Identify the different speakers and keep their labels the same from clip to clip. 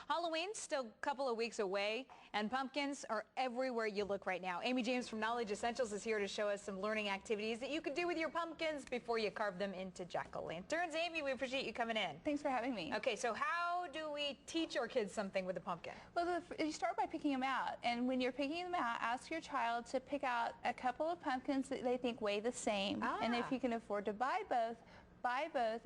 Speaker 1: Halloween's still a couple of weeks away, and pumpkins are everywhere you look right now. Amy James from Knowledge Essentials is here to show us some learning activities that you can do with your pumpkins before you carve them into jack-o'-lanterns. Amy, we appreciate you coming in.
Speaker 2: Thanks for having me.
Speaker 1: Okay, so how do we teach our kids something with a pumpkin?
Speaker 2: Well, you start by picking them out, and when you're picking them out, ask your child to pick out a couple of pumpkins that they think weigh the same. And if you can afford to buy both,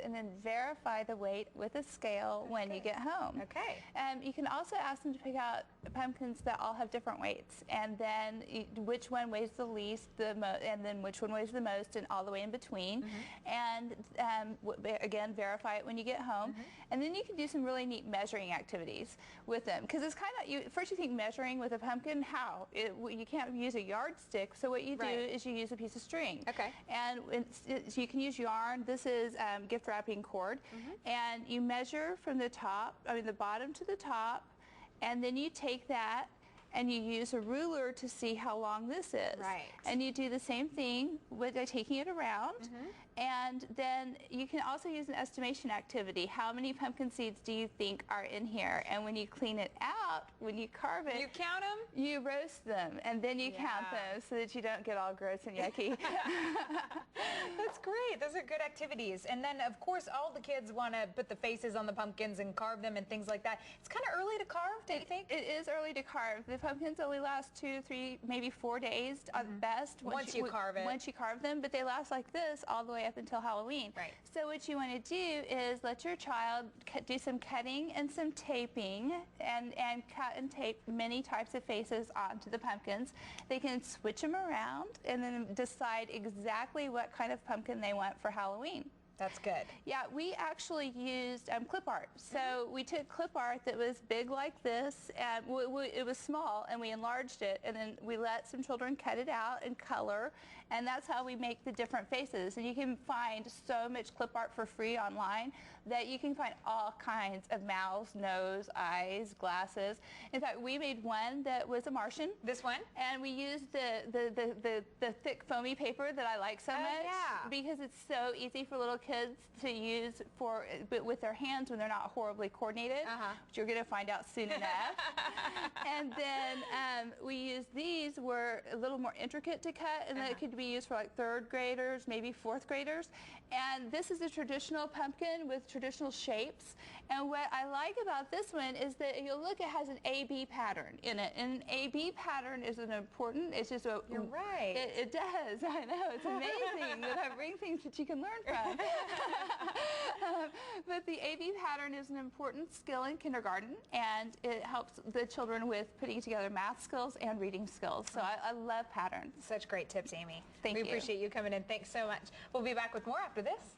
Speaker 2: and then verify the weight with a scale when you get home.
Speaker 1: Okay.
Speaker 2: You can also ask them to pick out pumpkins that all have different weights, and then which one weighs the least, and then which one weighs the most, and all the way in between. And again, verify it when you get home. And then you can do some really neat measuring activities with them, because it's kind of, first you think measuring with a pumpkin, how? You can't use a yardstick, so what you do is you use a piece of string.
Speaker 1: Okay.
Speaker 2: And you can use yarn. This is gift wrapping cord, and you measure from the top, the bottom to the top, and then you take that and you use a ruler to see how long this is.
Speaker 1: Right.
Speaker 2: And you do the same thing with taking it around. And then you can also use an estimation activity. How many pumpkin seeds do you think are in here? And when you clean it out, when you carve it,
Speaker 1: you count them?
Speaker 2: You roast them, and then you count them so that you don't get all gross and yucky.
Speaker 1: That's great. Those are good activities. And then, of course, all the kids want to put the faces on the pumpkins and carve them and things like that. It's kind of early to carve, do you think?
Speaker 2: It is early to carve. The pumpkins only last 2, 3, maybe 4 days at best.
Speaker 1: Once you carve it.
Speaker 2: Once you carve them, but they last like this all the way up until Halloween.
Speaker 1: Right.
Speaker 2: So what you want to do is let your child do some cutting and some taping, and cut and tape many types of faces onto the pumpkins. They can switch them around and then decide exactly what kind of pumpkin they want for Halloween.
Speaker 1: That's good.
Speaker 2: Yeah, we actually used clip art. So we took clip art that was big like this, and it was small, and we enlarged it, and then we let some children cut it out and color, and that's how we make the different faces. And you can find so much clip art for free online that you can find all kinds of mouths, nose, eyes, glasses. In fact, we made one that was a Martian.
Speaker 1: This one?
Speaker 2: And we used the thick foamy paper that I like so much, because it's so easy for little kids to use with their hands when they're not horribly coordinated, which you're going to find out soon enough. And then we used these were a little more intricate to cut, and that could be used for like 3rd graders, maybe 4th graders. And this is a traditional pumpkin with traditional shapes. And what I like about this one is that you'll look, it has an A-B pattern in it. And an A-B pattern is an important, it's just a...
Speaker 1: You're right.
Speaker 2: It does, I know, it's amazing that I bring things that you can learn from. But the A-B pattern is an important skill in kindergarten, and it helps the children with putting together math skills and reading skills. So I love patterns.
Speaker 1: Such great tips, Amy.
Speaker 2: Thank you.
Speaker 1: We appreciate you coming in. Thanks so much. We'll be back with more after this.